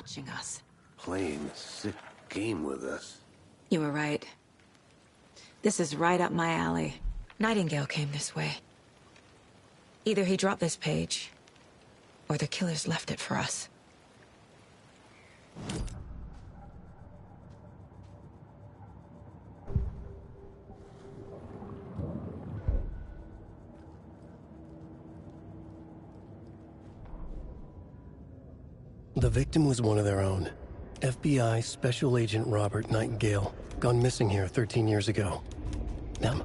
watching us. Playing a sick game with us. You were right. This is right up my alley. Nightingale came this way. Either he dropped this page, or the killers left it for us. The victim was one of their own. FBI Special Agent Robert Nightingale, gone missing here 13 years ago. Them?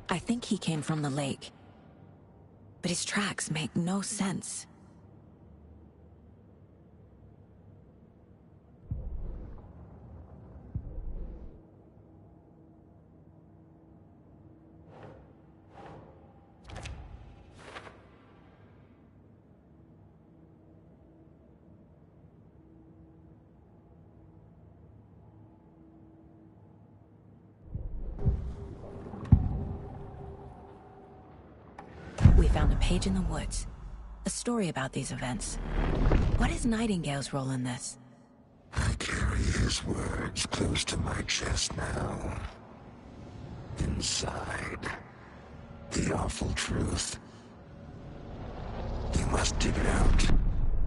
I think he came from the lake. But his tracks make no sense. We found a page in the woods. A story about these events. What is Nightingale's role in this? I carry his words close to my chest now. Inside, the awful truth. You must dig it out.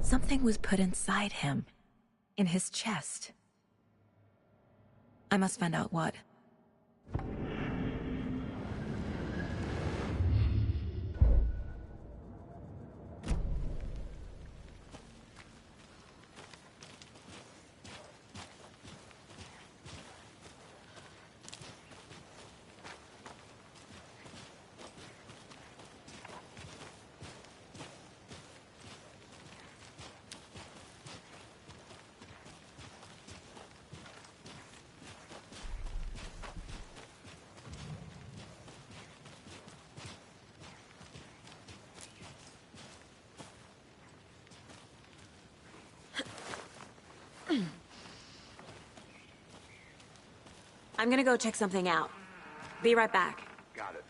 Something was put inside him. In his chest. I must find out what. I'm gonna go check something out. Be right back. Got it.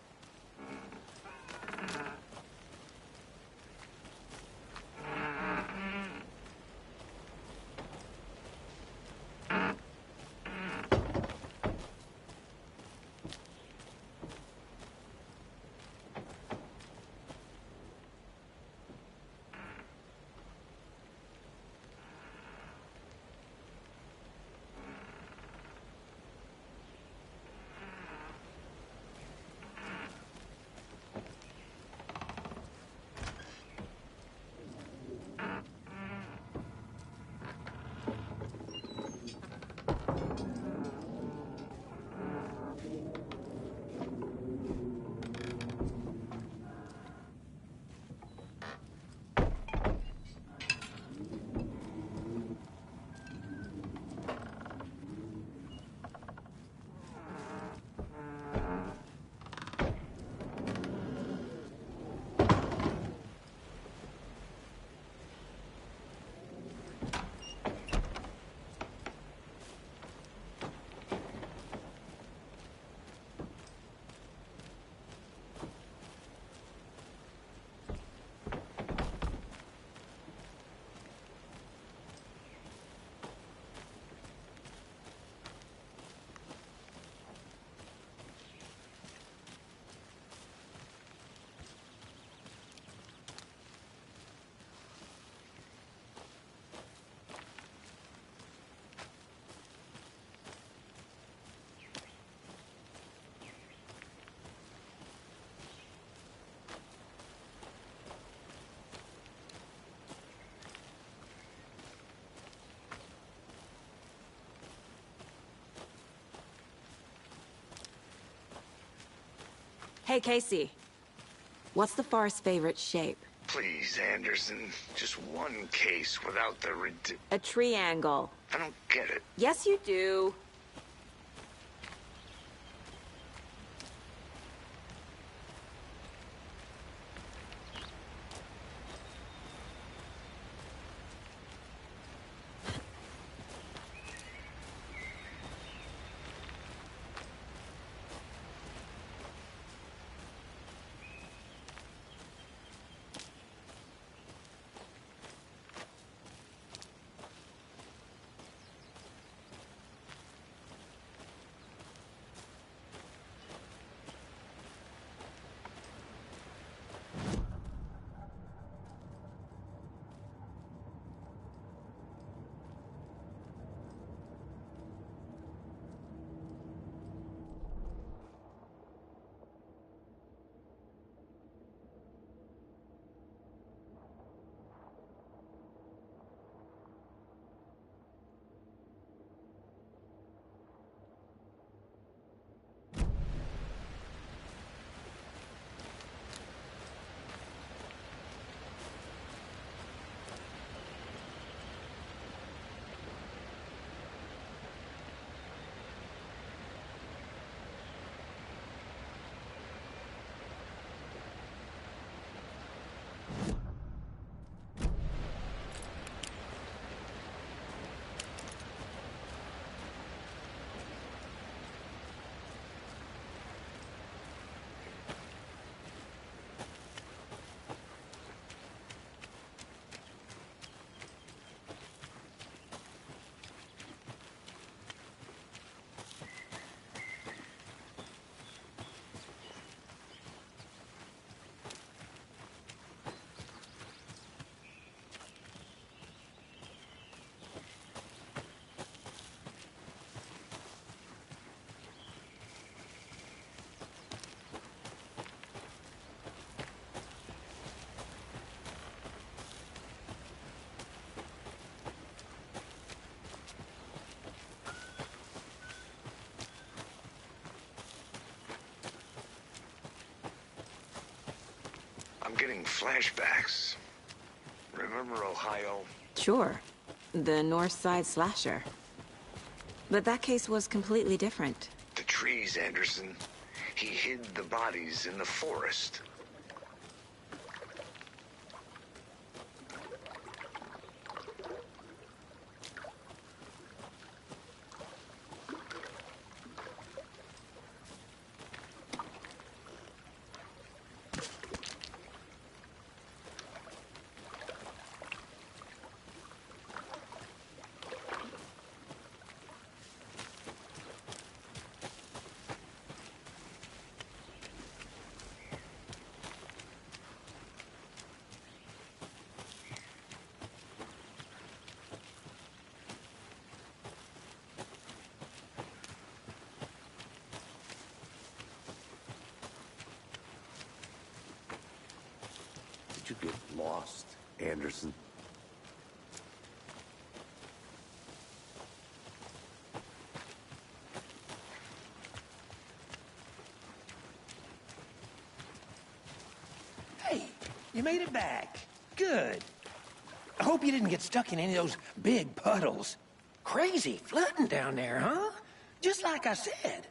Hey, Casey. What's the forest's favorite shape? Please, Anderson. Just one case without the A triangle. I don't get it. Yes, you do. Getting flashbacks. Remember Ohio? Sure. The North Side slasher. But that case was completely different. The trees, Anderson. He hid the bodies in the forest. Did you get lost, Anderson? Hey, you made it back. Good. I hope you didn't get stuck in any of those big puddles. Crazy flooding down there, huh? Just like I said.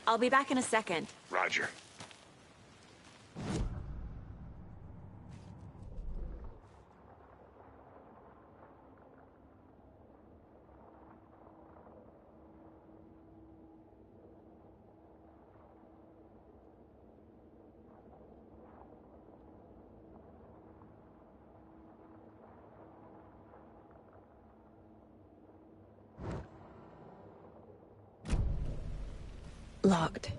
I'll be back in a second. Roger. Locked.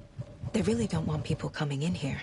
They really don't want people coming in here.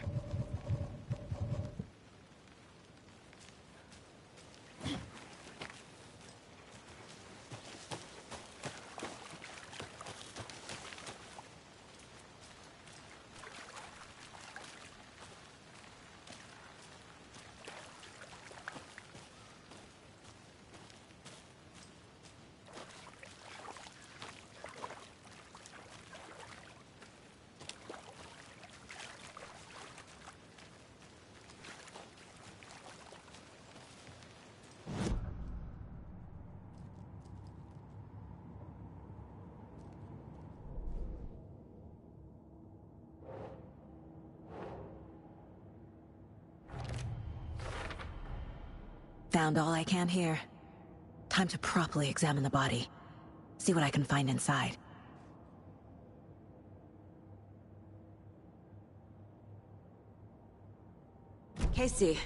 Found all I can here. Time to properly examine the body. See what I can find inside. Casey,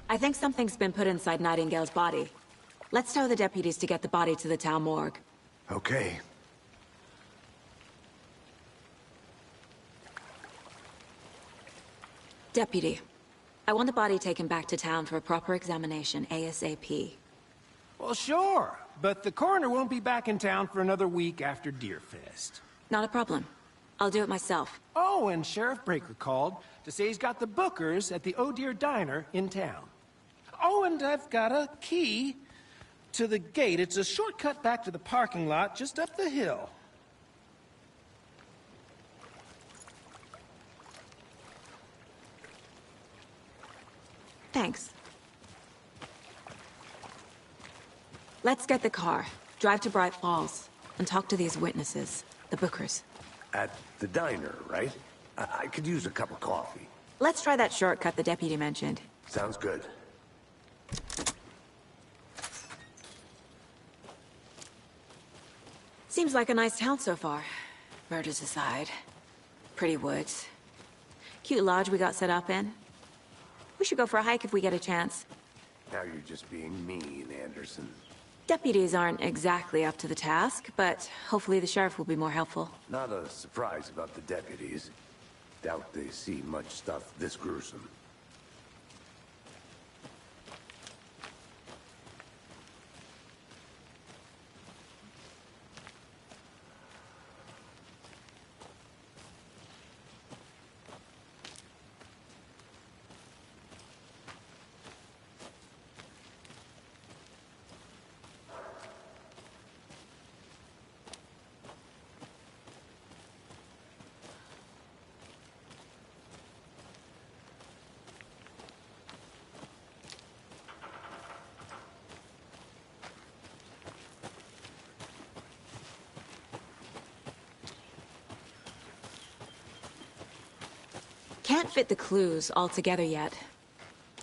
I think something's been put inside Nightingale's body. Let's tell the deputies to get the body to the town morgue. Okay. Deputy, I want the body taken back to town for a proper examination, ASAP. Well, sure, but the coroner won't be back in town for another week after Deerfest. Not a problem. I'll do it myself. Oh, and Sheriff Breaker called to say he's got the Bookers at the Oh Dear Diner in town. Oh, and I've got a key to the gate. It's a shortcut back to the parking lot just up the hill. Thanks. Let's get the car, drive to Bright Falls, and talk to these witnesses, the Bookers. At the diner, right? I could use a cup of coffee. Let's try that shortcut the deputy mentioned. Sounds good. Seems like a nice town so far. Murders aside. Pretty woods. Cute lodge we got set up in. We should go for a hike if we get a chance. Now you're just being mean, Anderson. Deputies aren't exactly up to the task, but hopefully the sheriff will be more helpful. Not a surprise about the deputies. Doubt they see much stuff this gruesome. Can't fit the clues all together yet.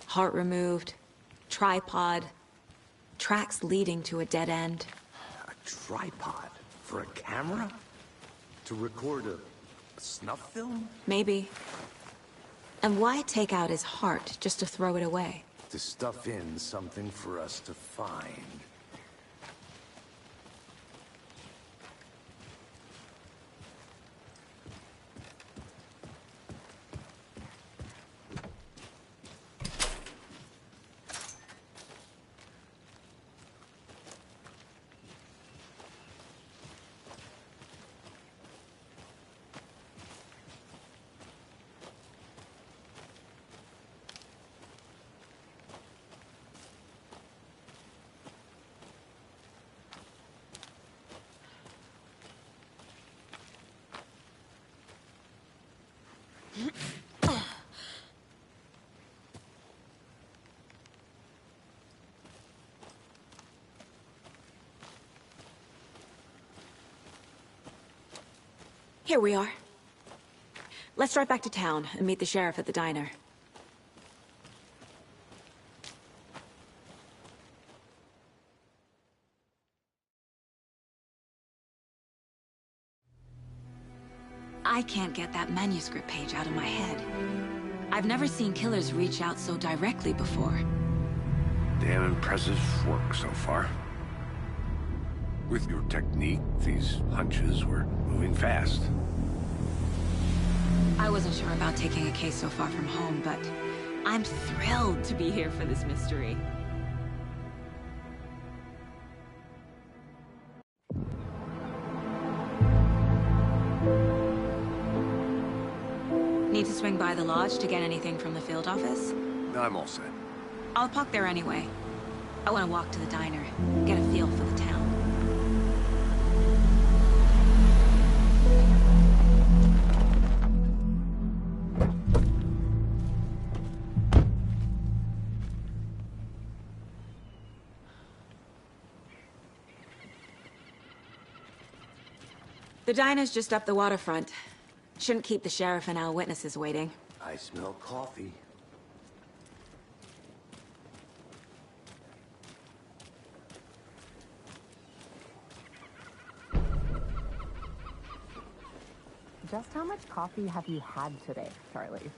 Heart removed, tripod, tracks leading to a dead end. A tripod? For a camera? To record a snuff film? Maybe. And why take out his heart just to throw it away? To stuff in something for us to find. Here we are. Let's drive back to town and meet the sheriff at the diner. I can't get that manuscript page out of my head. I've never seen killers reach out so directly before. Damn impressive work so far. With your technique, these hunches were moving fast. I wasn't sure about taking a case so far from home, but I'm thrilled to be here for this mystery. Need to swing by the lodge to get anything from the field office? I'm all set. I'll park there anyway. I want to walk to the diner, get a feel for the town. The diner's just up the waterfront. Shouldn't keep the sheriff and our witnesses waiting. I smell coffee. Just how much coffee have you had today, Charlie?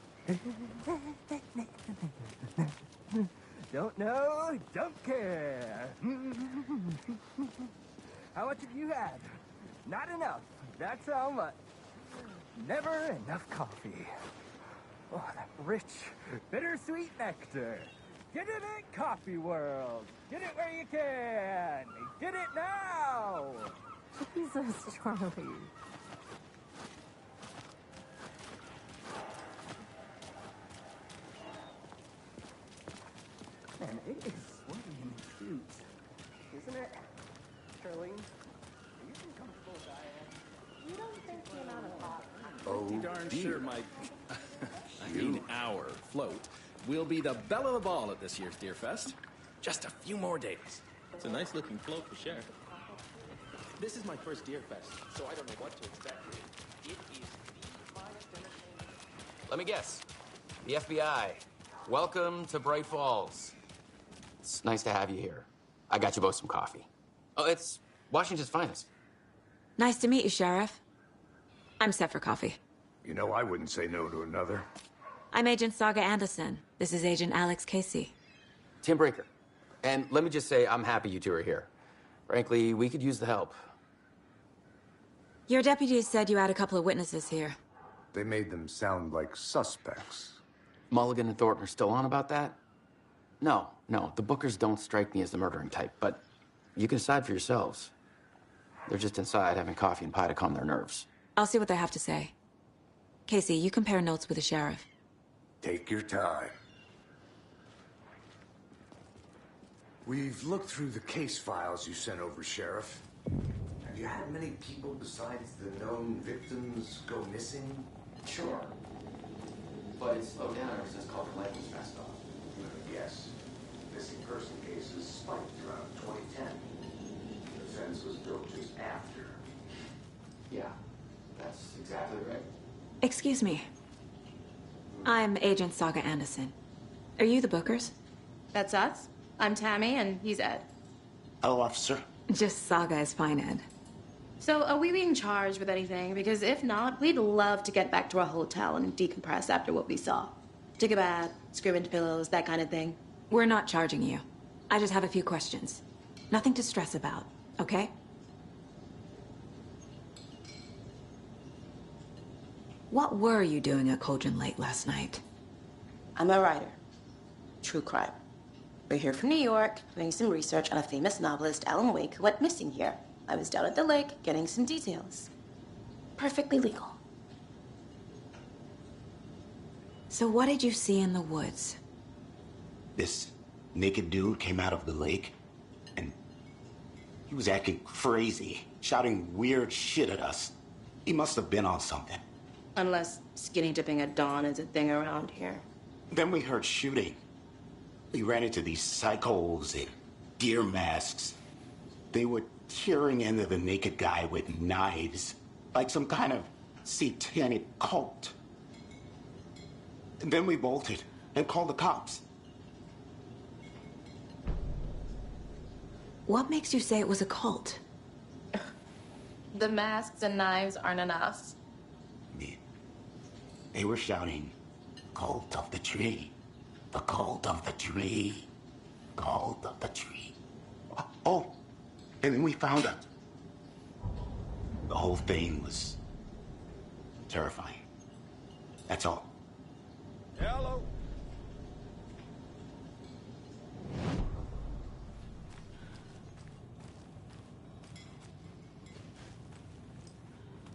Don't know, don't care. How much have you had? Not enough. That's how much. Never enough coffee. Oh, that rich, bittersweet nectar. Get it at Coffee World. Get it where you can. Get it now. Jesus, Charlie. Man, it is sweaty in these suits. Isn't it, Charlene? Are you comfortable as I am? You don't think the amount of hot... Oh, Darn dear. sure, Mike. I mean, our float will be the belle of the ball at this year's Deer Fest. Just a few more days. It's a nice looking float for Sheriff. This is my first Deer Fest, so I don't know what to expect. It is the finest entertainment. Let me guess. The FBI. Welcome to Bright Falls. It's nice to have you here. I got you both some coffee. Oh, it's Washington's finest. Nice to meet you, Sheriff. I'm set for coffee. You know, I wouldn't say no to another. I'm Agent Saga Anderson. This is Agent Alex Casey. Tim Breaker. And let me just say, I'm happy you two are here. Frankly, we could use the help. Your deputies said you had a couple of witnesses here. They made them sound like suspects. Mulligan and Thornton are still on about that? No, the Bookers don't strike me as the murdering type, but you can decide for yourselves. They're just inside having coffee and pie to calm their nerves. I'll see what they have to say. Casey, you compare notes with the sheriff. Take your time. We've looked through the case files you sent over, Sheriff. Have you had many people besides the known victims go missing? Sure. But it's slowed down ever since Calder Lake was passed off. Yes. Missing person cases spiked around 2010. The fence was built just after. Yeah, that's exactly right. Excuse me. I'm Agent Saga Anderson. Are you the Bookers? That's us. I'm Tammy, and he's Ed. Hello, officer. Just Saga is fine, Ed. So, are we being charged with anything? Because if not, we'd love to get back to our hotel and decompress after what we saw. Take a bath, scream into pillows, that kind of thing. We're not charging you. I just have a few questions. Nothing to stress about, okay? What were you doing at Cauldron Lake last night? I'm a writer. True crime. We're here from New York, doing some research on a famous novelist, Alan Wake, who went missing here. I was down at the lake, getting some details. Perfectly legal. So what did you see in the woods? This naked dude came out of the lake, and he was acting crazy, shouting weird shit at us. He must have been on something. Unless skinny dipping at dawn is a thing around here. Then we heard shooting. We ran into these psychos in deer masks. They were tearing into the naked guy with knives, like some kind of satanic cult. And then we bolted and called the cops. What makes you say it was a cult? The masks and knives aren't enough. They were shouting, "Cult of the tree, the cult of the tree, cult of the tree." Oh, and then we found out. The whole thing was terrifying. That's all. Hello.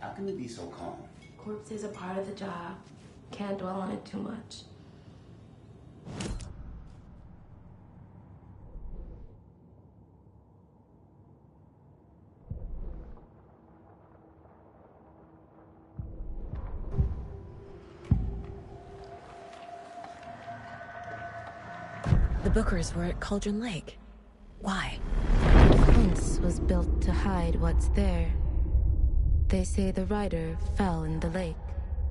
How can you be so calm? Corpses are part of the job. Can't dwell on it too much. The Bookers were at Cauldron Lake. Why? The fence was built to hide what's there. They say the rider fell in the lake.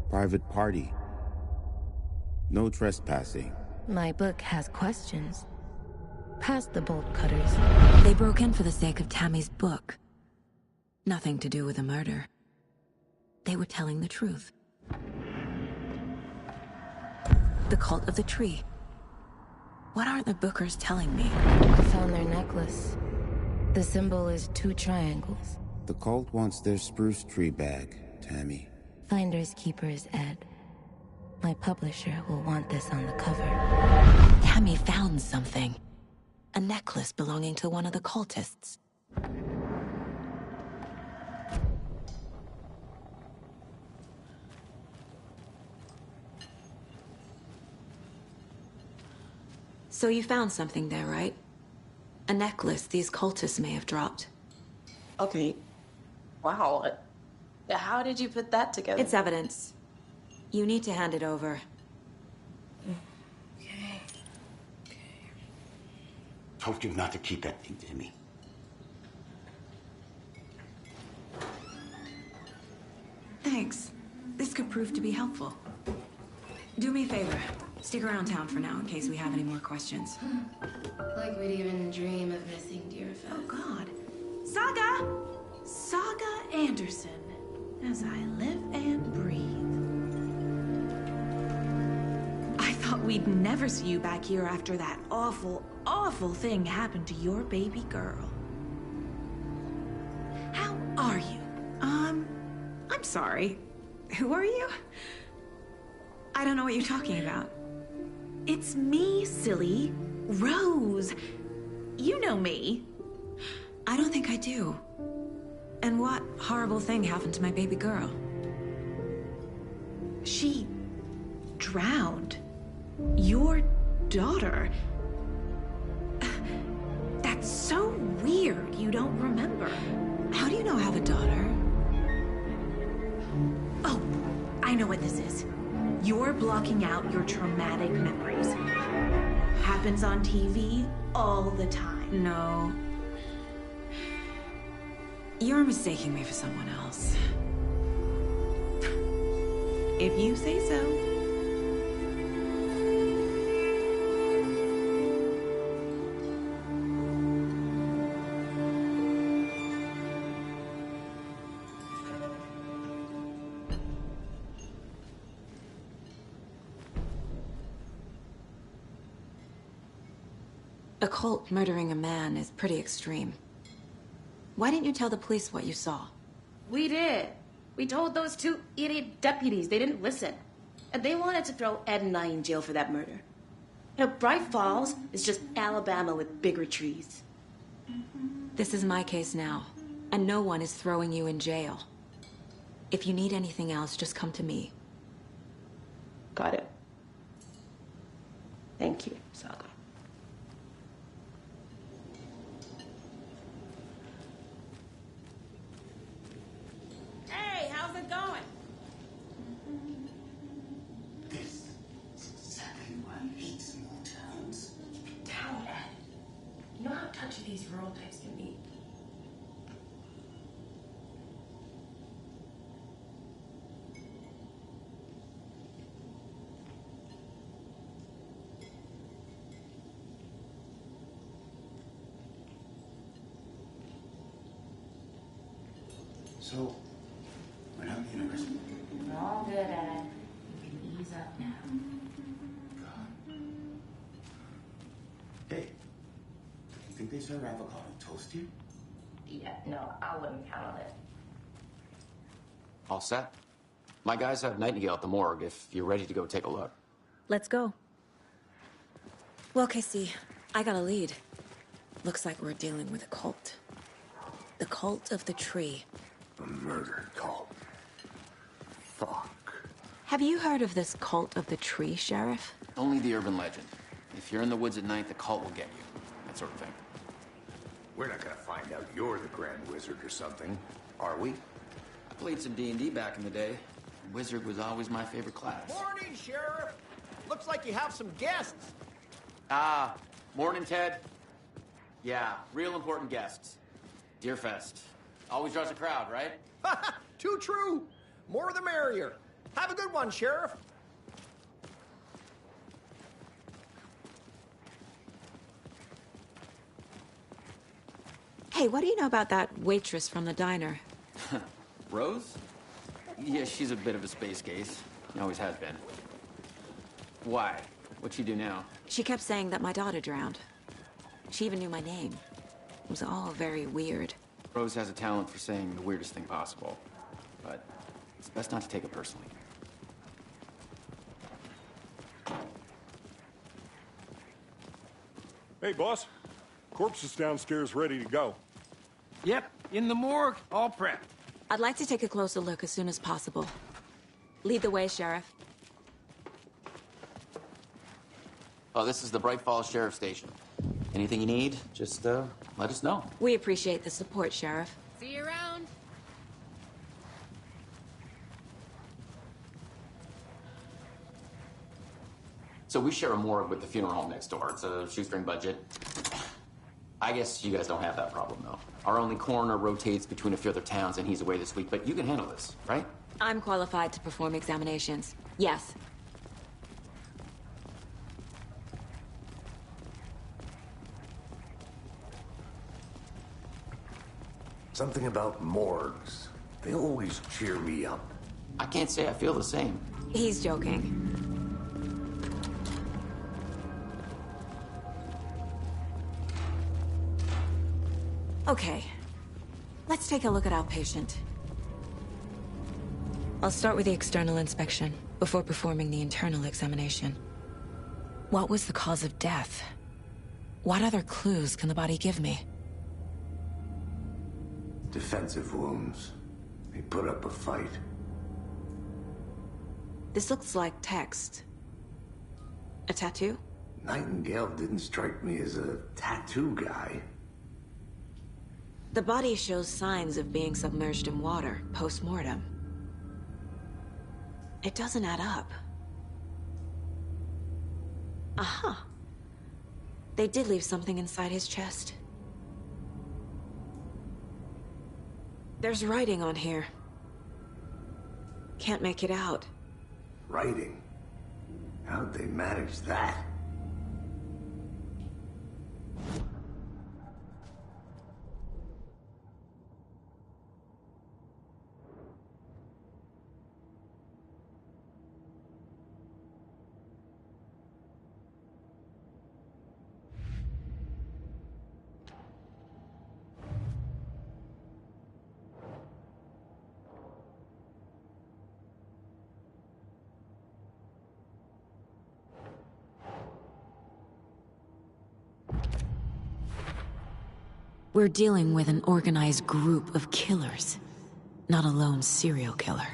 Private party. No trespassing. My book has questions. Past the bolt cutters. They broke in for the sake of Tammy's book. Nothing to do with a murder. They were telling the truth. The cult of the tree. What aren't the Bookers telling me? I found their necklace. The symbol is 2 triangles. The cult wants their spruce tree back, Tammy. Finders keepers, Ed. My publisher will want this on the cover. Tammy found something. A necklace belonging to one of the cultists. So you found something there, right? A necklace these cultists may have dropped. Okay. Wow. How did you put that together? It's evidence. You need to hand it over. Okay. Told you not to keep that thing to me. Thanks. This could prove to be helpful. Do me a favor. Stick around town for now in case we have any more questions. Like we'd even dream of missing Deerfest. Oh, God. Saga! Saga Anderson. As I live and breathe. I thought we'd never see you back here after that awful, awful thing happened to your baby girl. How are you? I'm sorry. Who are you? I don't know what you're talking about. It's me, silly. Rose. You know me. I don't think I do. And what horrible thing happened to my baby girl? She drowned. Your daughter. That's so weird you don't remember. How do you know I have a daughter? Oh, I know what this is. You're blocking out your traumatic memories. Happens on TV all the time. No. You're mistaking me for someone else. If you say so. A cult murdering a man is pretty extreme. Why didn't you tell the police what you saw? We did. We told those two idiot deputies. They didn't listen. And they wanted to throw Ed and I in jail for that murder. You know, Bright Falls is just Alabama with bigger trees. This is my case now, and no one is throwing you in jail. If you need anything else, just come to me. Got it. Thank you, Saga. Hey, how's it going? This is exactly why I hate small towns. Down, Ed. You know how touchy these rural types can be. So, we're not the university. We're all good, Ed. You can ease up now. Hey, do you think they serve avocado toast here? Yeah, no, I wouldn't count on it. All set? My guys have Nightingale at the morgue if you're ready to go take a look. Let's go. Well, Casey, I got a lead. Looks like we're dealing with a cult. The cult of the tree. A murder cult. Fuck. Have you heard of this cult of the tree, Sheriff? Only the urban legend. If you're in the woods at night, the cult will get you. That sort of thing. We're not gonna find out you're the Grand Wizard or something, are we? I played some D&D back in the day. Wizard was always my favorite class. Morning, Sheriff. Looks like you have some guests. Ah, morning, Ted. Yeah, real important guests. Deerfest. Always draws a crowd, right? Too true. More the merrier. Have a good one, Sheriff. Hey, what do you know about that waitress from the diner? Rose? Yeah, she's a bit of a space case. Always has been. Why? What'd she do now? She kept saying that my daughter drowned. She even knew my name. It was all very weird. Rose has a talent for saying the weirdest thing possible. But it's best not to take it personally. Hey, boss. Corpse is downstairs ready to go. Yep, in the morgue, all prepped. I'd like to take a closer look as soon as possible. Lead the way, Sheriff. Oh, this is the Bright Falls Sheriff Station. Anything you need, just let us know. We appreciate the support, Sheriff. See you around. So we share a morgue with the funeral home next door. It's a shoestring budget. I guess you guys don't have that problem, though. Our only coroner rotates between a few other towns, and he's away this week, but you can handle this, right? I'm qualified to perform examinations. Yes. Something about morgues. They always cheer me up. I can't say I feel the same. He's joking. Okay. Let's take a look at our patient. I'll start with the external inspection, before performing the internal examination. What was the cause of death? What other clues can the body give me? Defensive wounds. He put up a fight. This looks like text. A tattoo? Nightingale didn't strike me as a tattoo guy. The body shows signs of being submerged in water, post-mortem. It doesn't add up. Aha. They did leave something inside his chest. There's writing on here. Can't make it out. Writing? How'd they manage that? We're dealing with an organized group of killers, not a lone serial killer.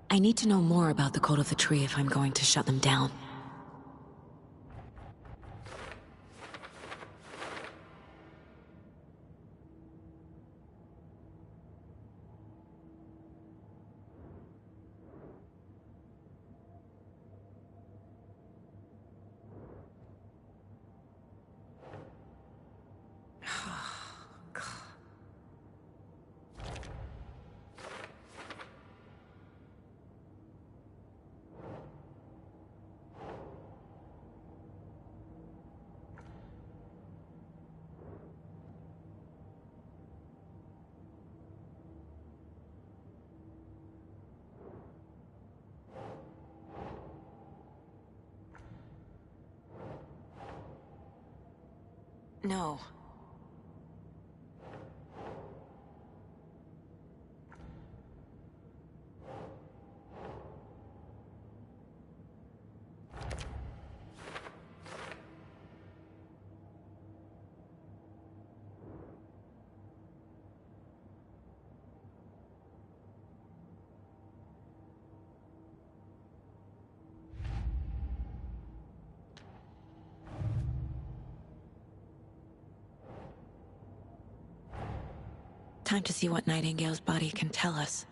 I need to know more about the code of the tree if I'm going to shut them down. No. Time to see what Nightingale's body can tell us.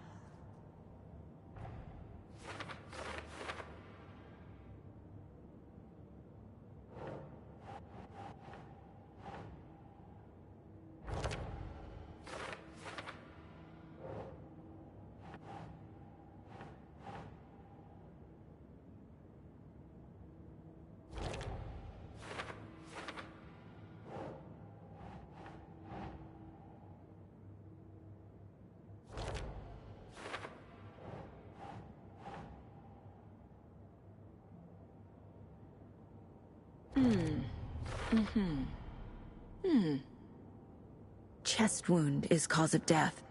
Chest wound is cause of death,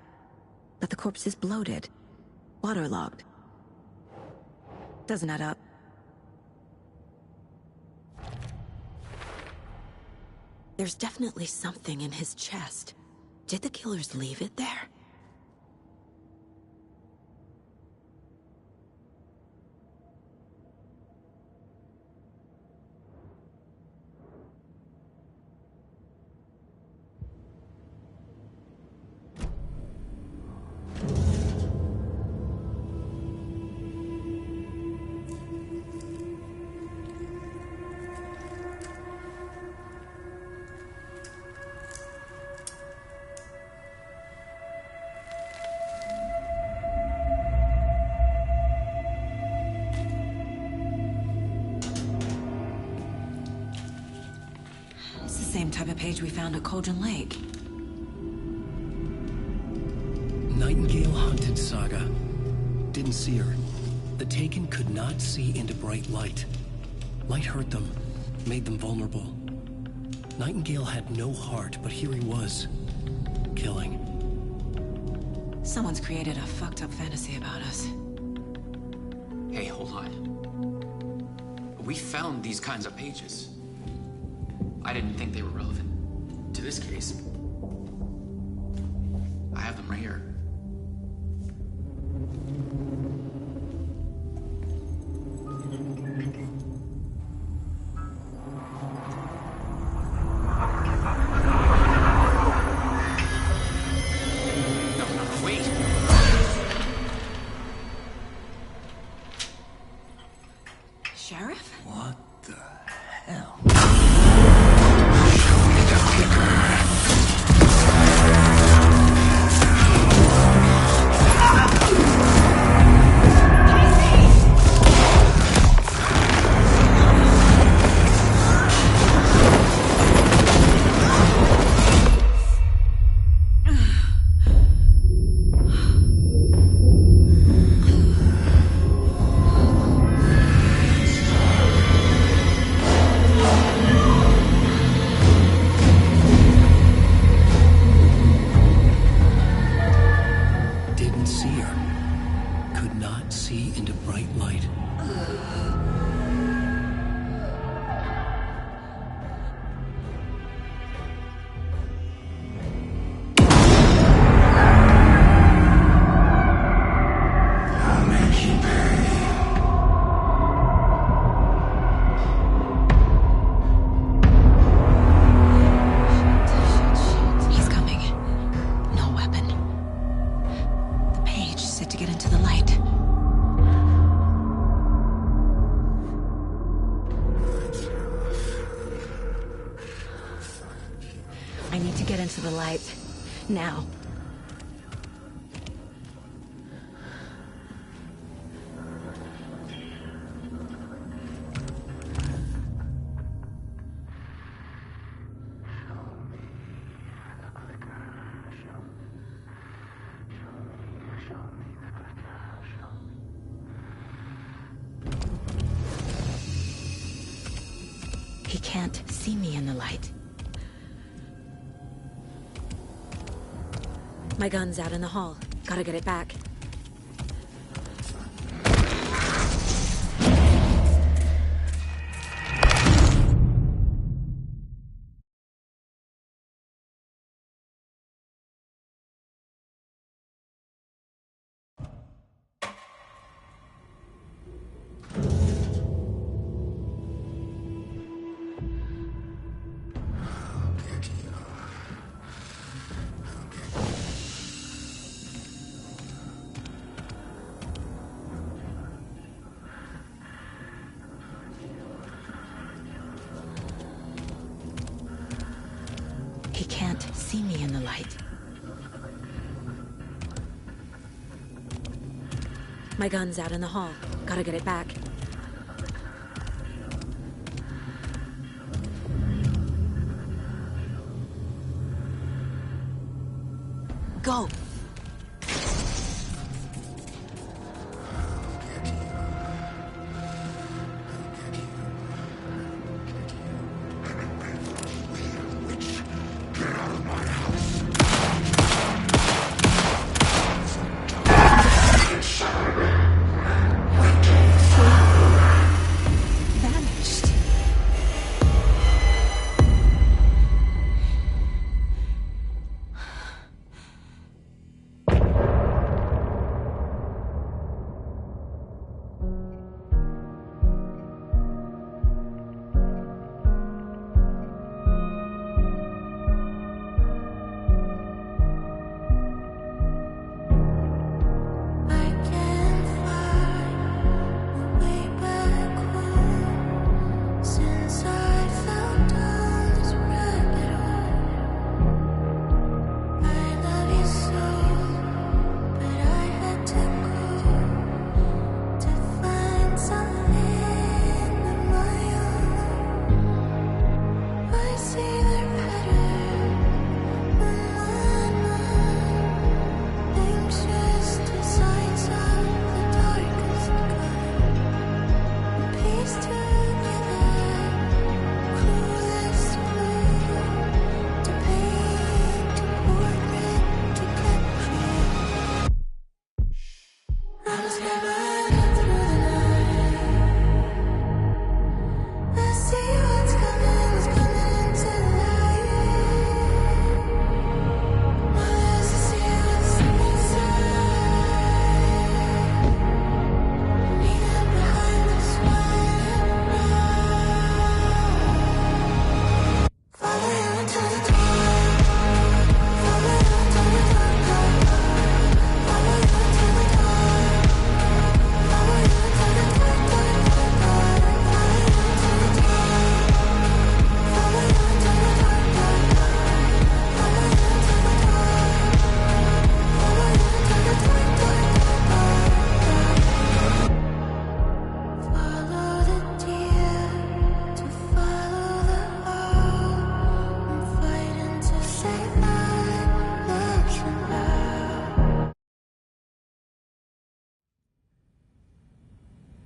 but the corpse is bloated, waterlogged. Doesn't add up. There's definitely something in his chest. Did the killers leave it there? same type of page we found at Cauldron Lake. Nightingale hunted Saga. Didn't see her. The Taken could not see into bright light. Light hurt them, made them vulnerable. Nightingale had no heart, but here he was, killing. Someone's created a fucked up fantasy about us. Hey, hold on. We found these kinds of pages. I didn't think they were relevant to this case. I have them right here. Sheriff? What the hell? Didn't see her. Could not see into bright light. I'll make you pay. He's coming. No weapon. The page said to get into the light. I need to get into the light. Now. He can't see me in the light. My gun's out in the hall. Gotta get it back. He can't see me in the light. My gun's out in the hall. Gotta get it back. Go! Vanished.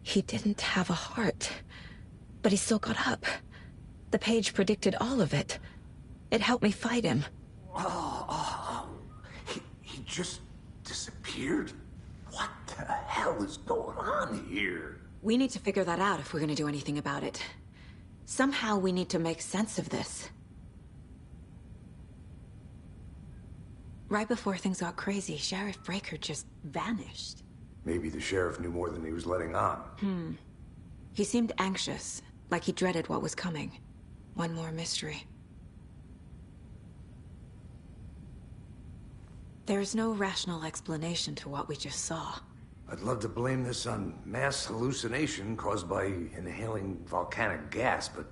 He didn't have a heart, but he still got up. The page predicted all of it. It helped me fight him. He just disappeared? What the hell is going on here? We need to figure that out if we're gonna do anything about it. Somehow we need to make sense of this. Right before things got crazy, Sheriff Breaker just vanished. Maybe the sheriff knew more than he was letting on. He seemed anxious, like he dreaded what was coming. One more mystery. There's no rational explanation to what we just saw. I'd love to blame this on mass hallucination caused by inhaling volcanic gas, but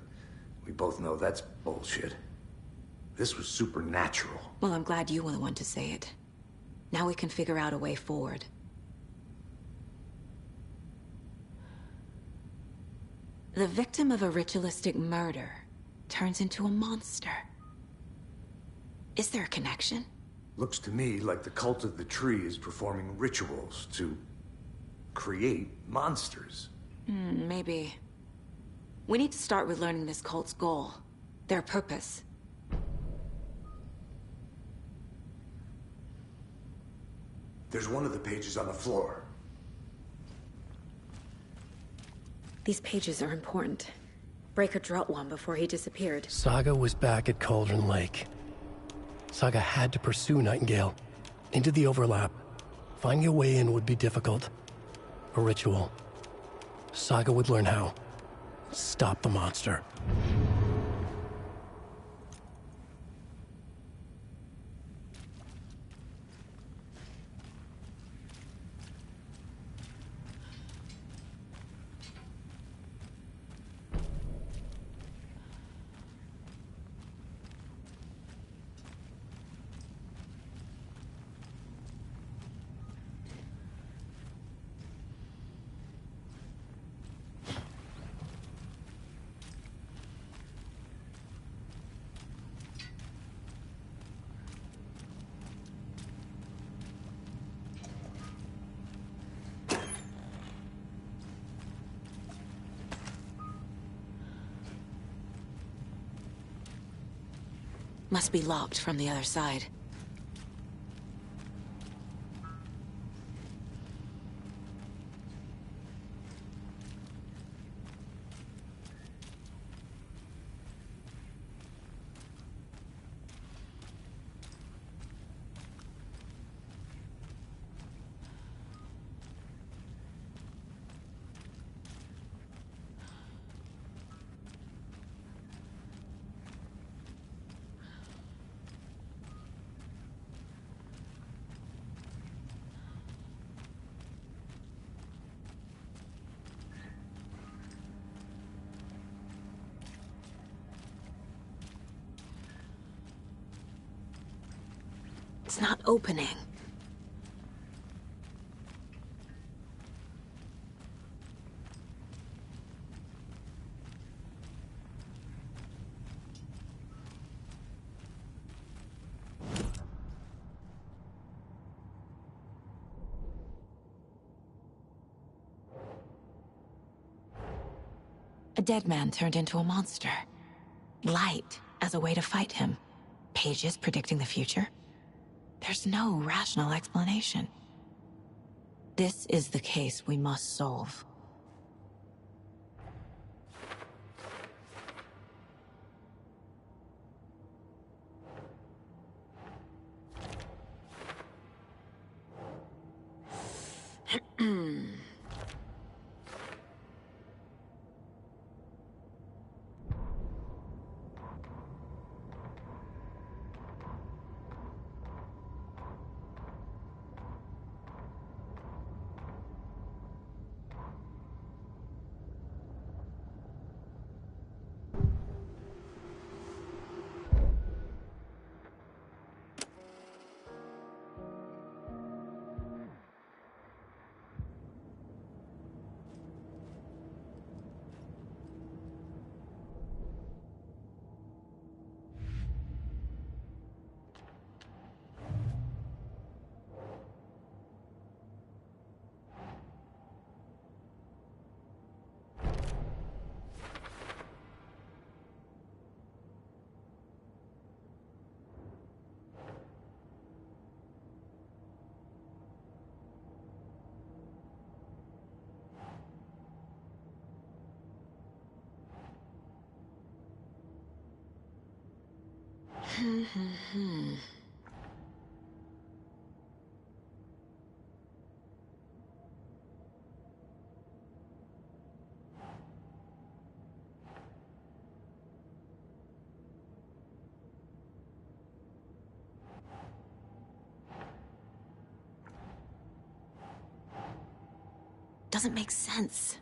we both know that's bullshit. This was supernatural. Well, I'm glad you were the one to say it. Now we can figure out a way forward. The victim of a ritualistic murder turns into a monster. Is there a connection? Looks to me like the cult of the tree is performing rituals to create monsters. Maybe. We need to start with learning this cult's goal. Their purpose. There's one of the pages on the floor. These pages are important. Breaker dropped one before he disappeared. Saga was back at Cauldron Lake. Saga had to pursue Nightingale. Into the overlap. Finding a way in would be difficult. A ritual. Saga would learn how. Stop the monster. Must be locked from the other side. It's not opening. A dead man turned into a monster. Light as a way to fight him. Pages predicting the future. There's no rational explanation. This is the case we must solve. Doesn't make sense.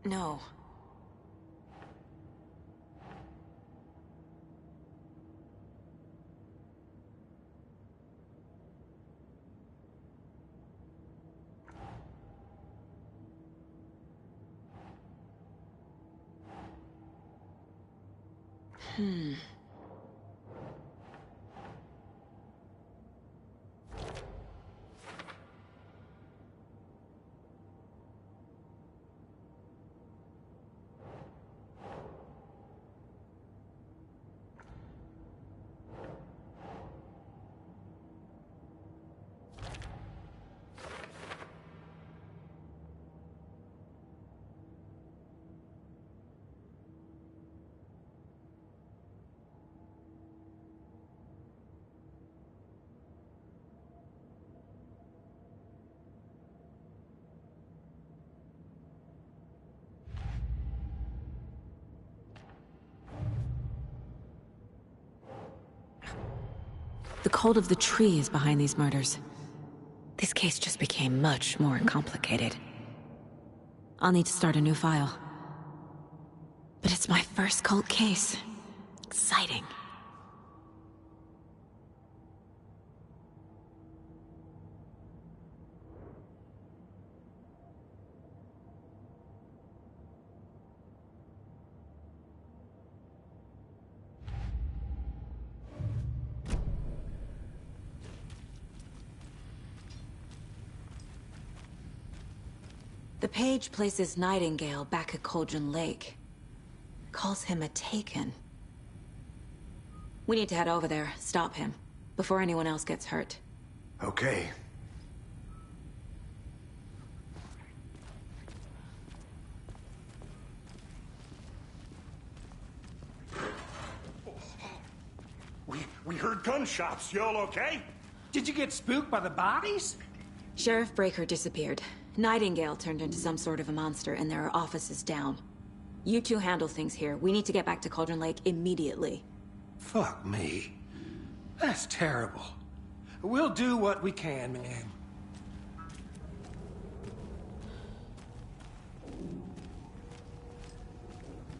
No. The cult of the tree is behind these murders. This case just became much more complicated. I'll need to start a new file. But it's my first cult case. Exciting. The page places Nightingale back at Cauldron Lake. Calls him a Taken. We need to head over there, stop him, before anyone else gets hurt. Okay. We heard gunshots. Y'all okay? Did you get spooked by the bodies? Sheriff Breaker disappeared. Nightingale turned into some sort of a monster, and there are offices down. You two handle things here. We need to get back to Cauldron Lake immediately. Fuck me. That's terrible. We'll do what we can, man.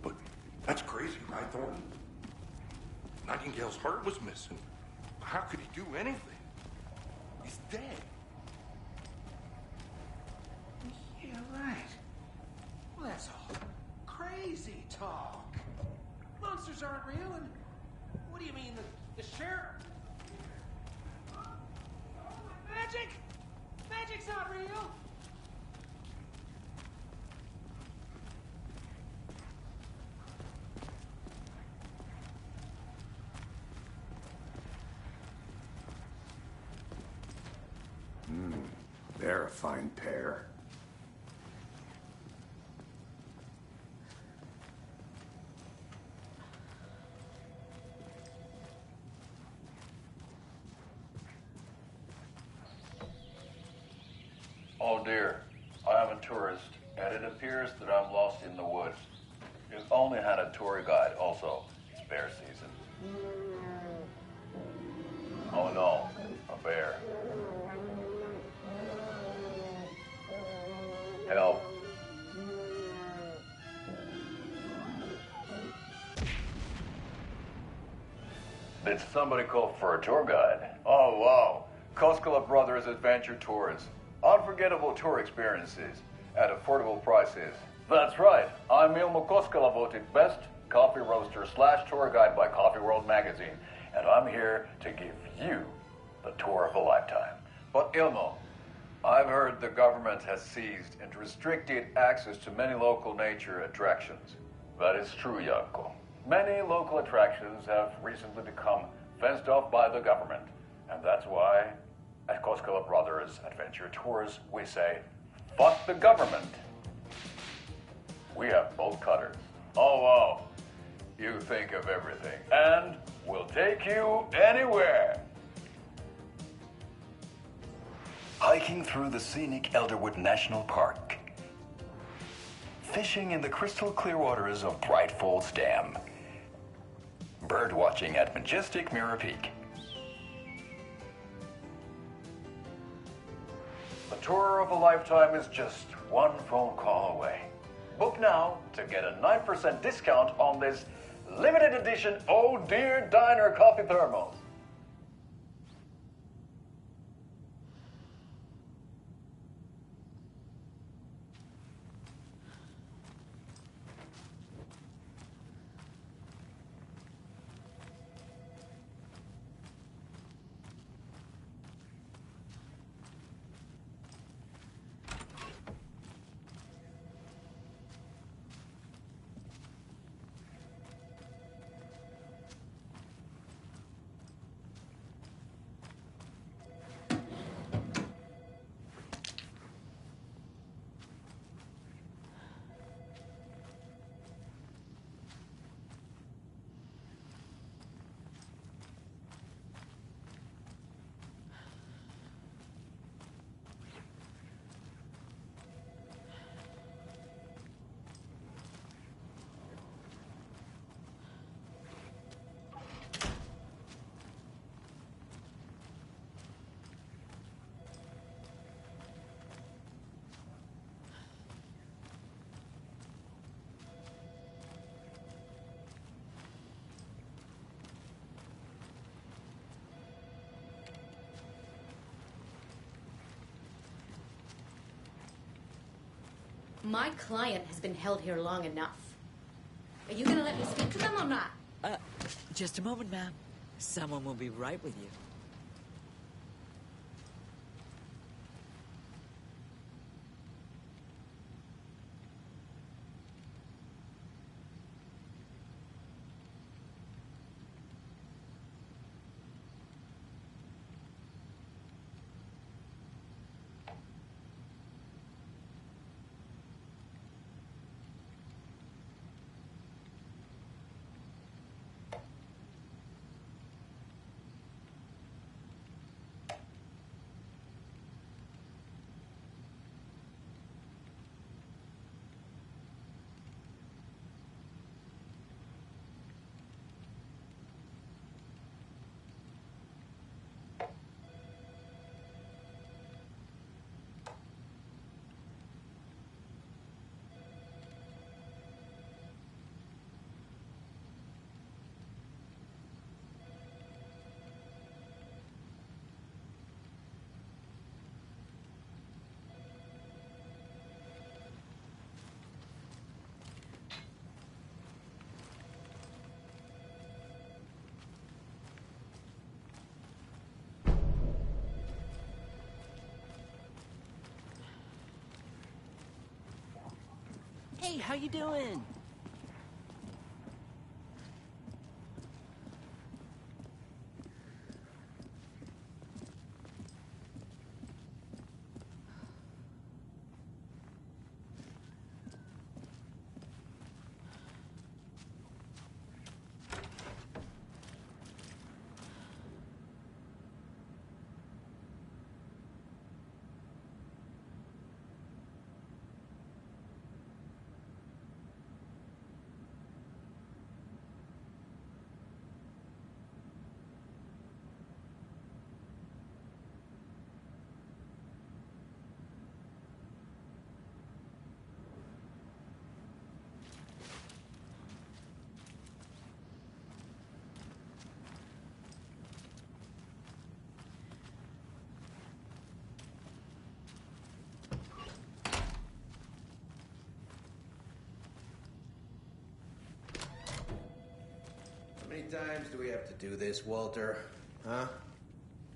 But that's crazy, right, Thornton? Nightingale's heart was missing. How could he do anything? He's dead. Yeah, right. Well, that's all crazy talk. Monsters aren't real, and what do you mean, the sheriff? Magic? Magic's not real. They're a fine pair. Oh dear, I am a tourist, and it appears that I'm lost in the woods. You only had a tour guide, also. It's bear season. Oh no, a bear. Help. Did somebody call for a tour guide? Oh wow, Koskela Brothers Adventure Tours. Unforgettable tour experiences at affordable prices. That's right. I'm Ilmo Koskela, voted best coffee roaster / tour guide by Coffee World magazine. and I'm here to give you the tour of a lifetime. But Ilmo, I've heard the government has seized and restricted access to many local nature attractions. That is true, Yanko. Many local attractions have recently become fenced off by the government, and that's why at Koskela Brothers Adventure Tours we say, fuck the government. We have bolt cutters. Oh, wow. You think of everything, and we'll take you anywhere. Hiking through the scenic Elderwood National Park. Fishing in the crystal clear waters of Bright Falls Dam. Bird watching at majestic Mirror Peak. The tour of a lifetime is just one phone call away. Book now to get a 9% discount on this limited edition Oh Dear Diner coffee thermos. My client has been held here long enough. Are you gonna let me speak to them or not? Just a moment, ma'am. Someone will be right with you. Hey, how you doing? times do we have to do this, Walter? Huh?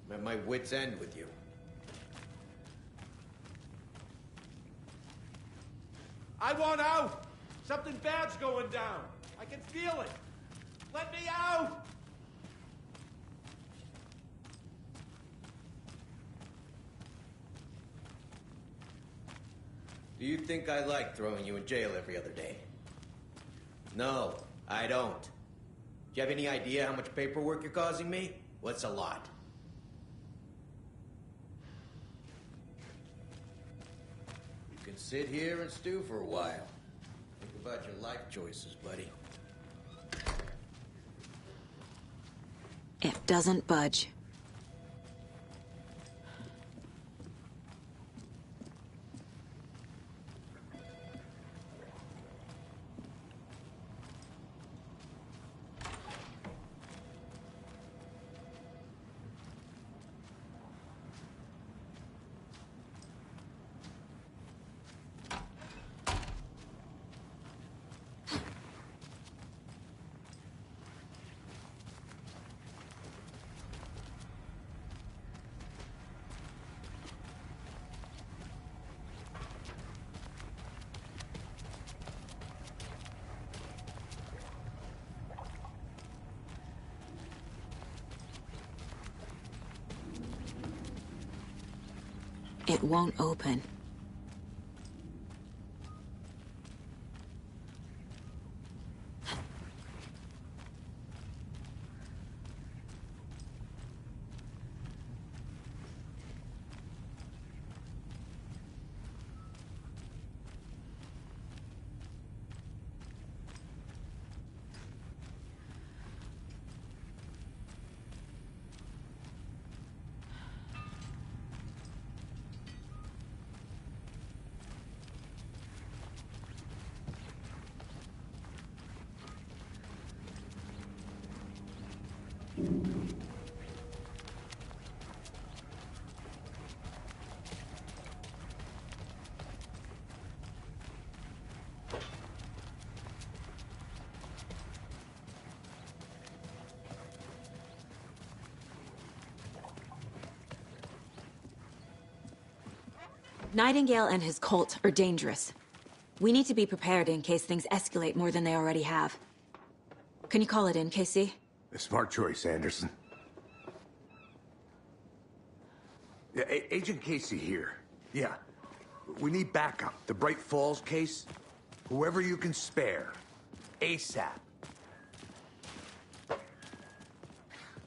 I'm at my wit's end with you. I want out! Something bad's going down. I can feel it. Let me out! Do you think I like throwing you in jail every other day? No, I don't. Do you have any idea how much paperwork you're causing me? What's a lot? You can sit here and stew for a while. Think about your life choices, buddy. It doesn't budge. It won't open. Nightingale and his cult are dangerous. We need to be prepared in case things escalate more than they already have. Can you call it in, KC? A smart choice, Anderson. Yeah, Agent Casey here. Yeah. We need backup. The Bright Falls case. Whoever you can spare. ASAP.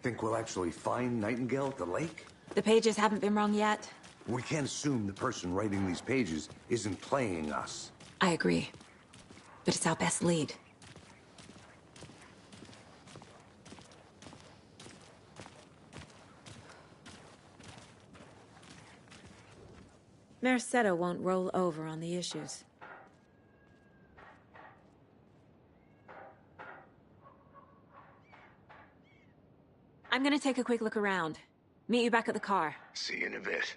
Think we'll actually find Nightingale at the lake? The pages haven't been wrong yet. We can't assume the person writing these pages isn't playing us. I agree. But it's our best lead. Mercado won't roll over on the issues. I'm gonna take a quick look around. Meet you back at the car. See you in a bit.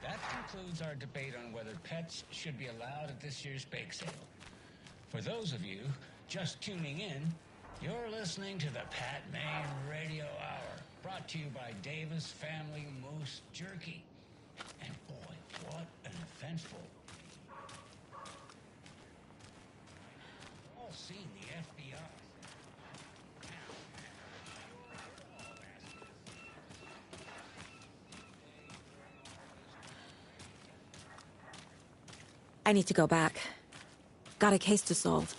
That concludes our debate on whether pets should be allowed at this year's bake sale. For those of you just tuning in, you're listening to the Pat Maine Radio Hour, brought to you by Davis Family Moose Jerky. And boy, what an eventful... All seen the FBI. I need to go back. Got a case to solve.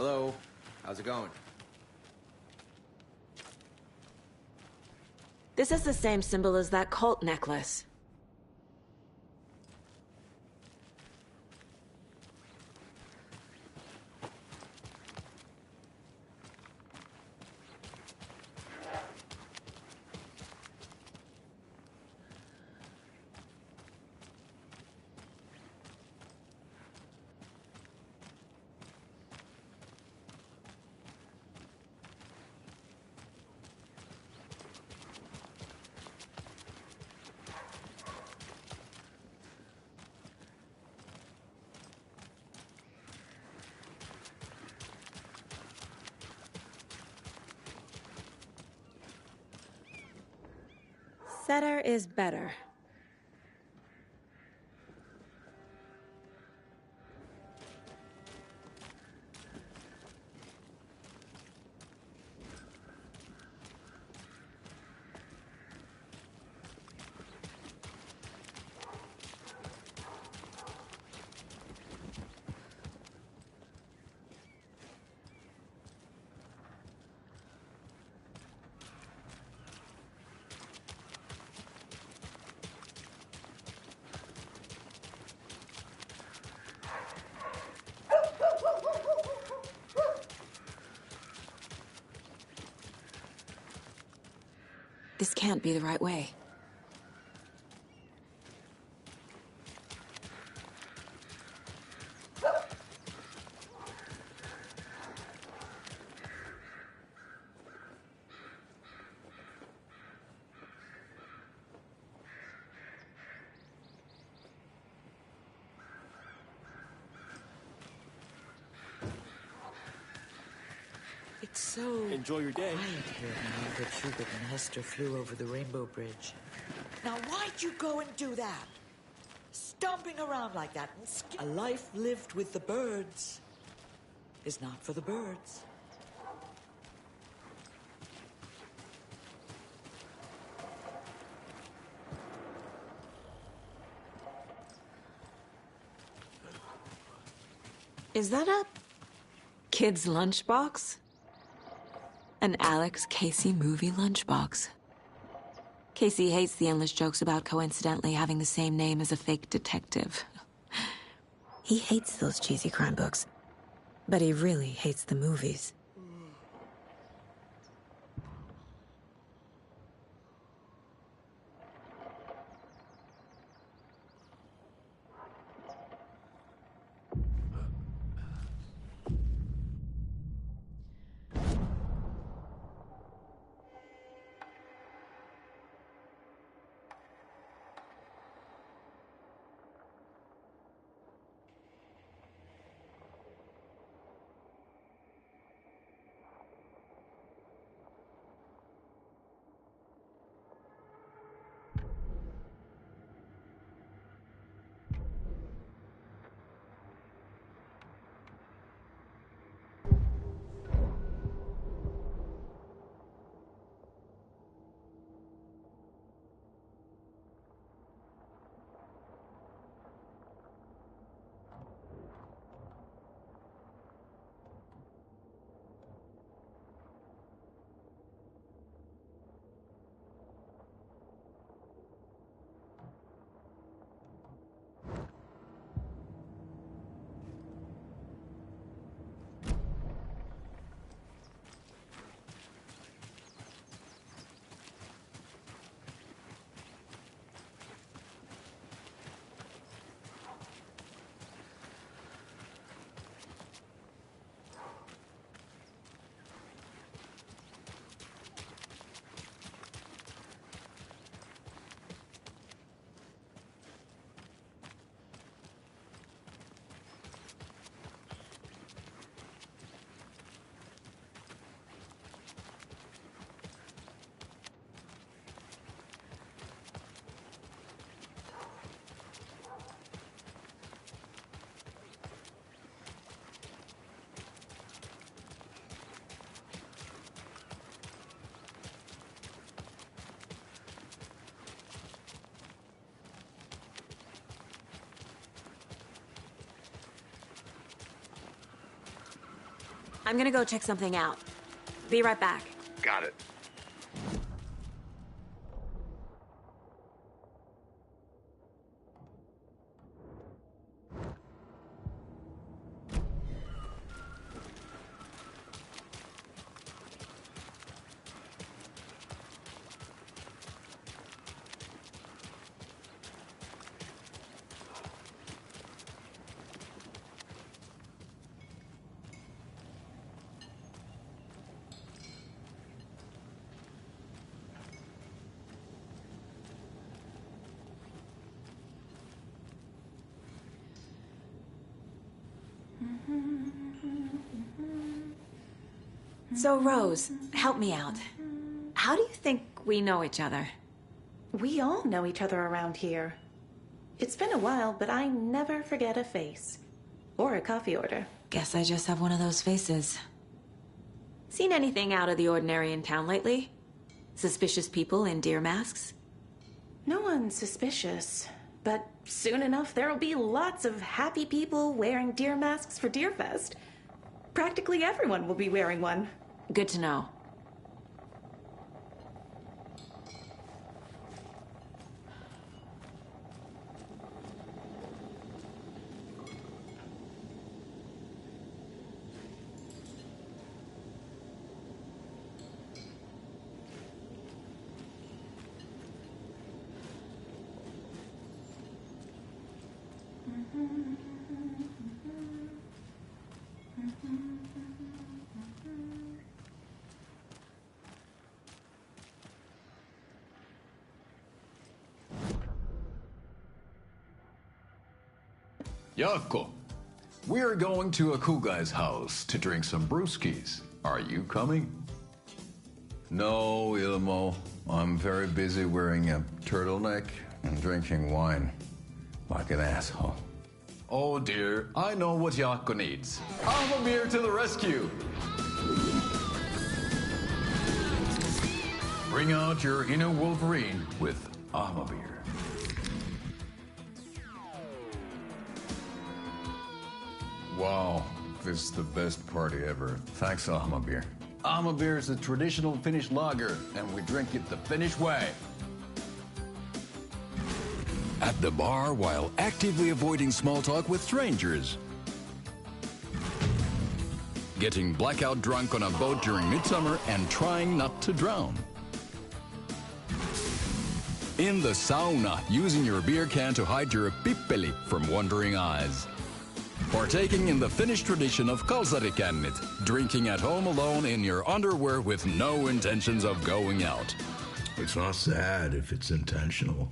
Hello. How's it going? This is the same symbol as that cult necklace. Setter is better. This can't be the right way. It's so Enjoy your day. quiet here now that Schubert and Hester flew over the Rainbow Bridge. Now, why'd you go and do that? Stomping around like that and a life lived with the birds is not for the birds. Is that a kid's lunchbox? An Alex Casey movie lunchbox. Casey hates the endless jokes about coincidentally having the same name as a fake detective. He hates those cheesy crime books, but he really hates the movies. I'm gonna go check something out. Be right back. Got it. So, Rose, help me out. How do you think we know each other? We all know each other around here. It's been a while, but I never forget a face. Or a coffee order. Guess I just have one of those faces. Seen anything out of the ordinary in town lately? Suspicious people in deer masks? No one's suspicious. But soon enough, there'll be lots of happy people wearing deer masks for Deerfest. Practically everyone will be wearing one. Good to know. Yako, we're going to a cool guy's house to drink some brewskis. Are you coming? No, Ilmo. I'm very busy wearing a turtleneck and drinking wine like an asshole. Oh dear, I know what Yako needs. Beer to the rescue! Bring out your inner Wolverine with Beer. Wow, this is the best party ever. Thanks, Beer. Beer is a traditional Finnish lager, and we drink it the Finnish way. At the bar while actively avoiding small talk with strangers. Getting blackout drunk on a boat during midsummer and trying not to drown. In the sauna, using your beer can to hide your pippeli from wandering eyes. Partaking in the Finnish tradition of kalsarikännit, drinking at home alone in your underwear with no intentions of going out. It's not sad if it's intentional.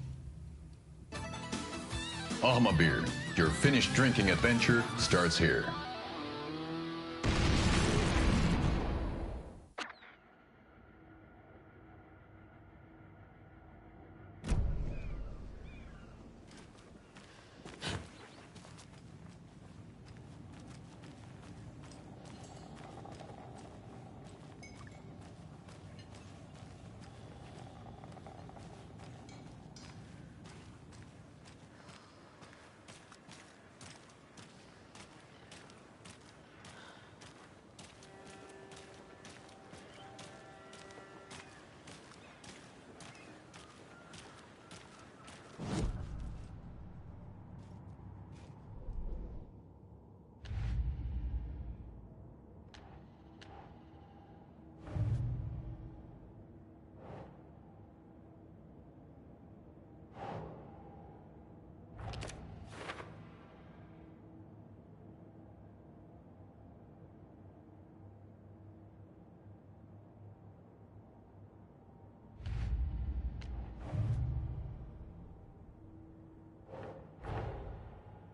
Beer, your Finnish drinking adventure starts here.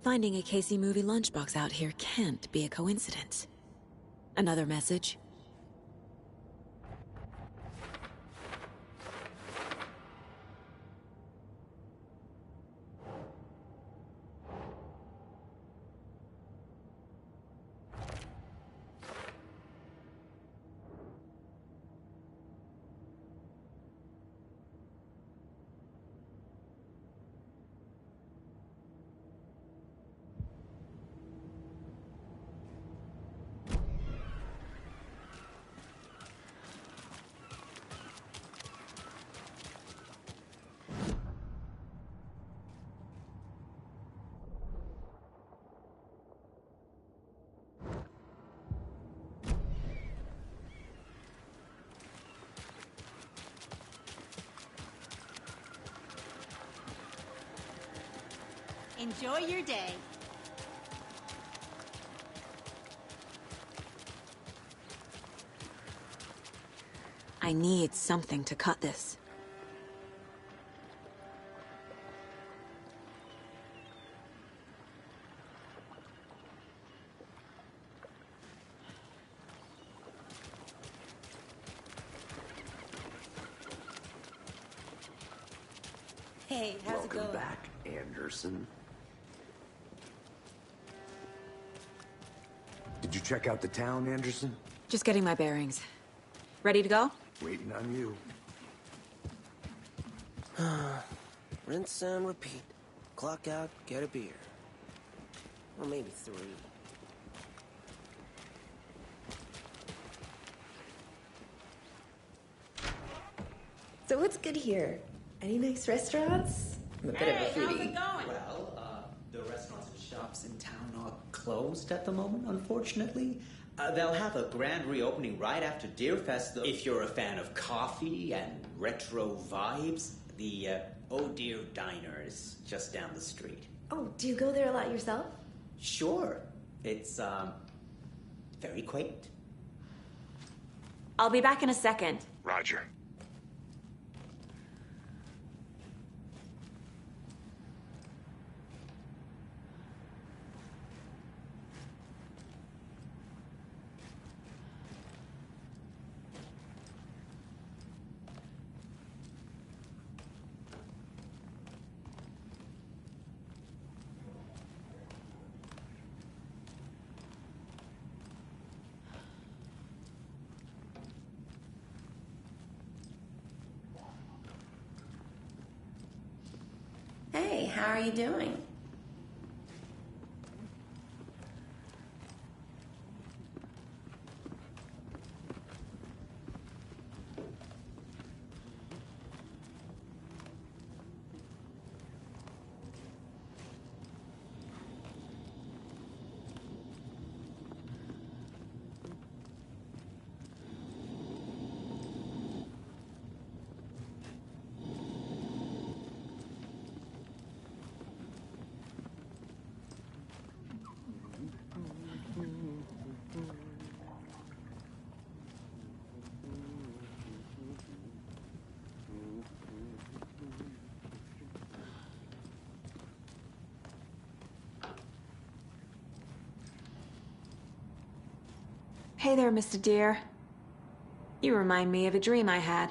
Finding a Casey movie lunchbox out here can't be a coincidence. Another message? enjoy your day. I need something to cut this. Hey, how's it going? Welcome back, Anderson. Did you check out the town, Anderson? Just getting my bearings. Ready to go? Waiting on you. Rinse and repeat. Clock out, get a beer. Or maybe 3. So what's good here? Any nice restaurants? I'm a bit of a foodie. Well, the restaurants and shops in town are closed at the moment, unfortunately. They'll have a grand reopening right after Deerfest, though. If you're a fan of coffee and retro vibes, the Oh Dear Diner is just down the street. Oh, do you go there a lot yourself? Sure. It's, very quaint. I'll be back in a second. Roger. Hey, how are you doing? Hey there, Mr. Deer. You remind me of a dream I had.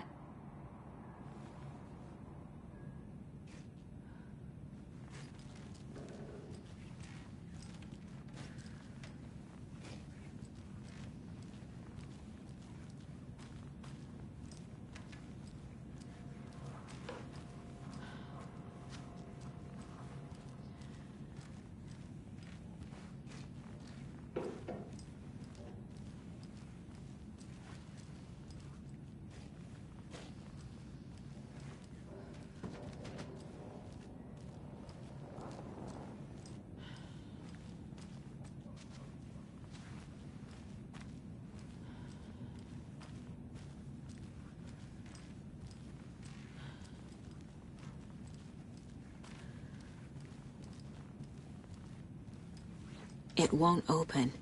It won't open.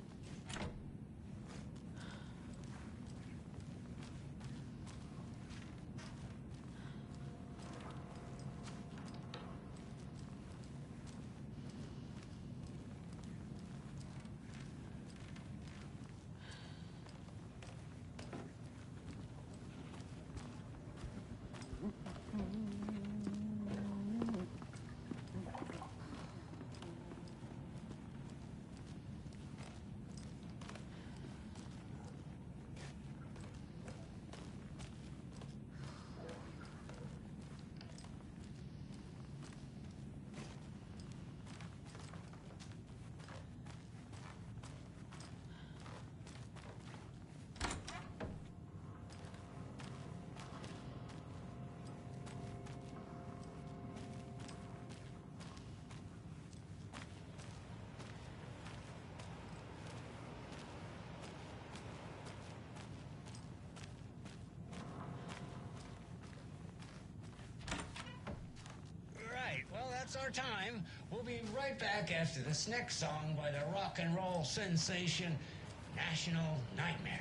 Right, well, that's our time. We'll be right back after this next song by the rock and roll sensation, National Nightmare.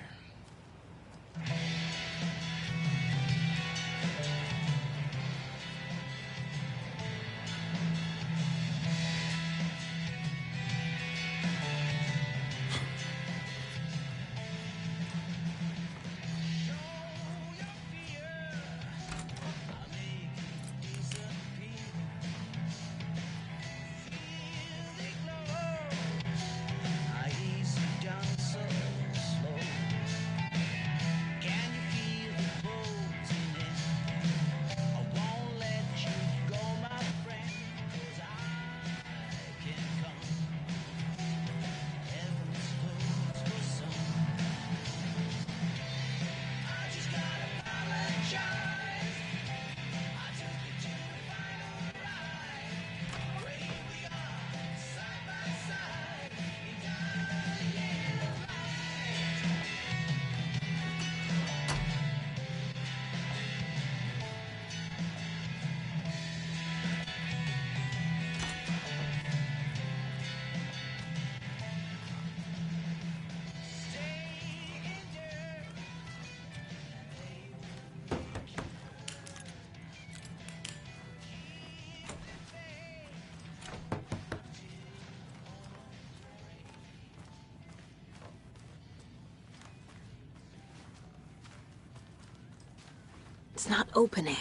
It's not opening.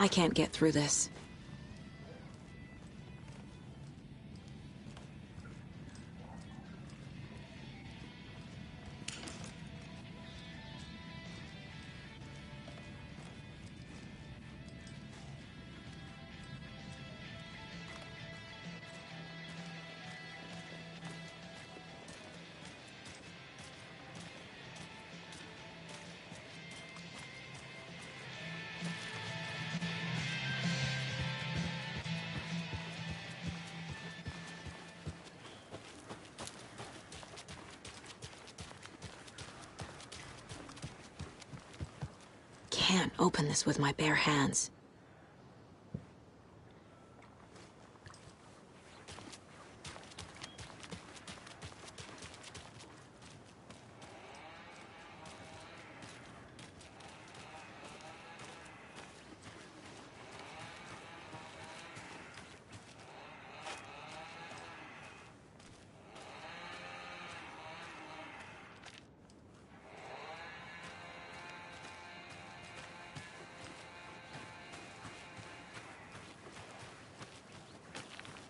I can't get through this. Can't open this with my bare hands.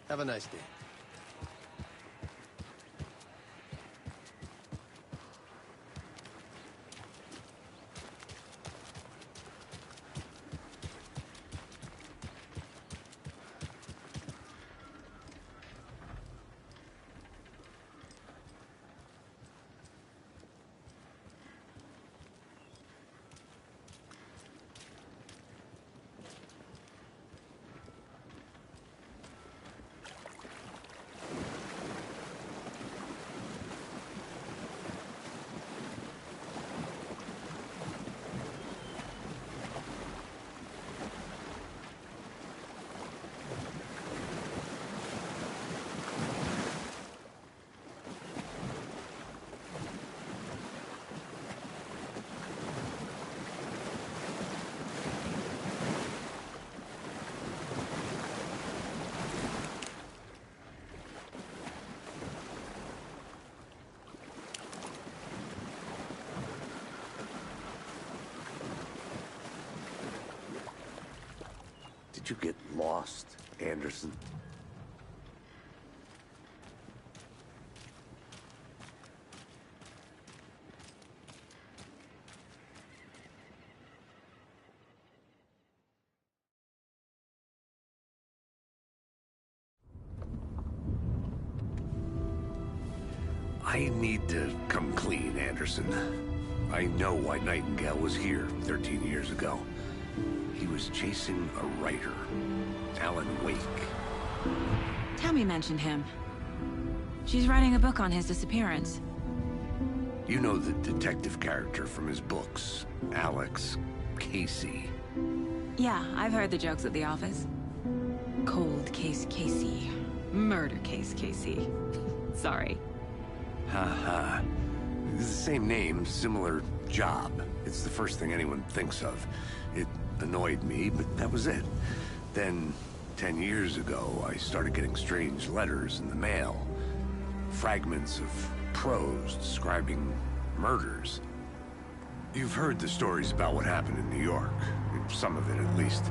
Have a nice day. Did you get lost, Anderson? I need to come clean, Anderson. I know why Nightingale was here 13 years ago. He was chasing a writer, Alan Wake. Tammy mentioned him. She's writing a book on his disappearance. You know the detective character from his books, Alex Casey. Yeah, I've heard the jokes at the office. Cold case Casey. Murder case Casey. Sorry. Haha. It's the same name, similar job. It's the first thing anyone thinks of. It annoyed me, but that was it. Then, 10 years ago, I started getting strange letters in the mail. Fragments of prose describing murders. You've heard the stories about what happened in New York. Some of it, at least.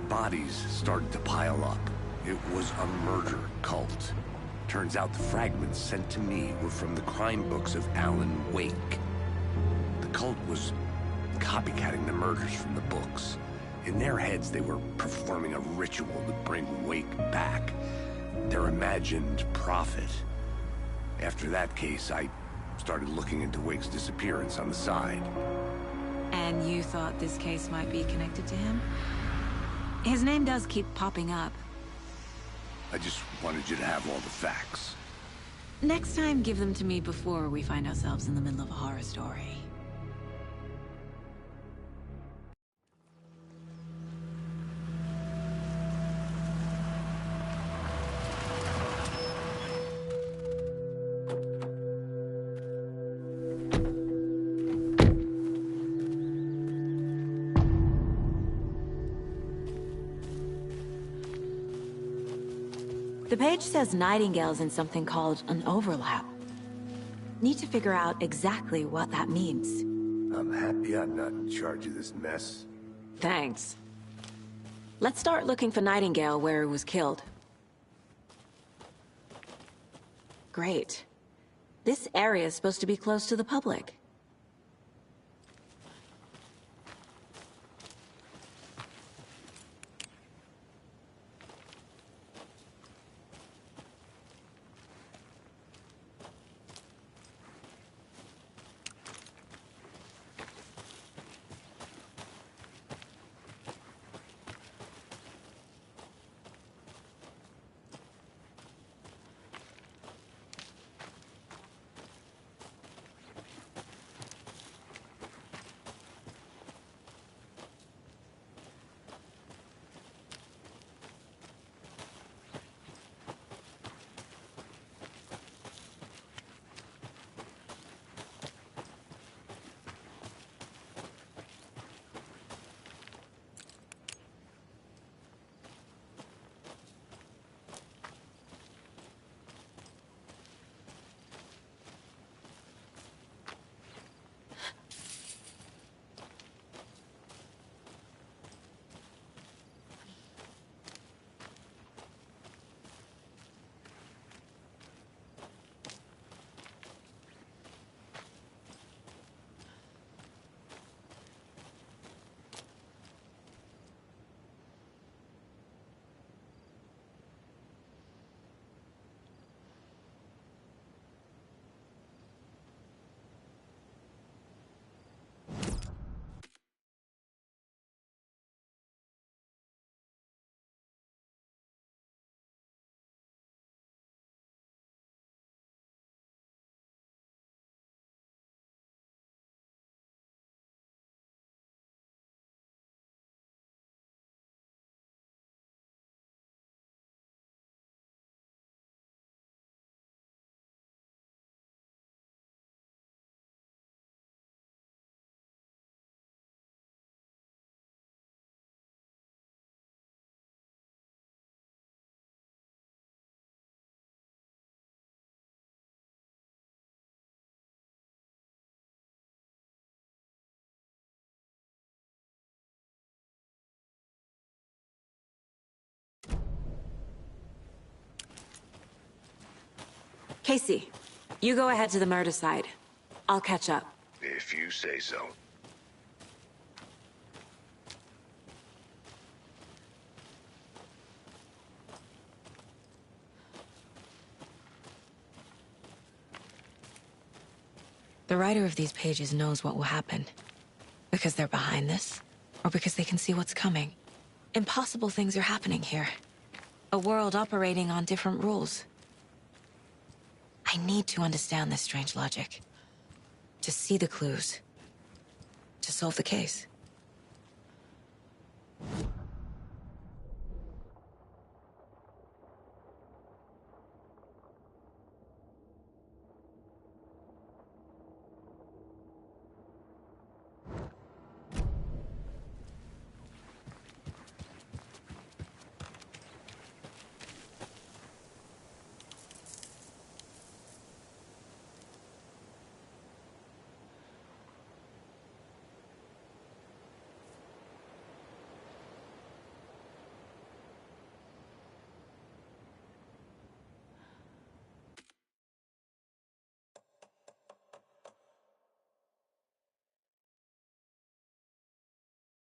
Bodies started to pile up. It was a murder cult. Turns out the fragments sent to me were from the crime books of Alan Wake. The cult was copycatting the murders from the books. In their heads, they were performing a ritual to bring Wake back. Their imagined prophet. After that case, I started looking into Wake's disappearance on the side. And you thought this case might be connected to him? His name does keep popping up. I just wanted you to have all the facts. Next time, give them to me before we find ourselves in the middle of a horror story. The page says Nightingale's in something called an overlap. Need to figure out exactly what that means. I'm happy I'm not in charge of this mess. Thanks. Let's start looking for Nightingale where he was killed. Great. This area is supposed to be close to the public. Casey, you go ahead to the murder side. I'll catch up. If you say so. The writer of these pages knows what will happen. Because they're behind this, or because they can see what's coming. Impossible things are happening here. A world operating on different rules. I need to understand this strange logic. To see the clues. To solve the case.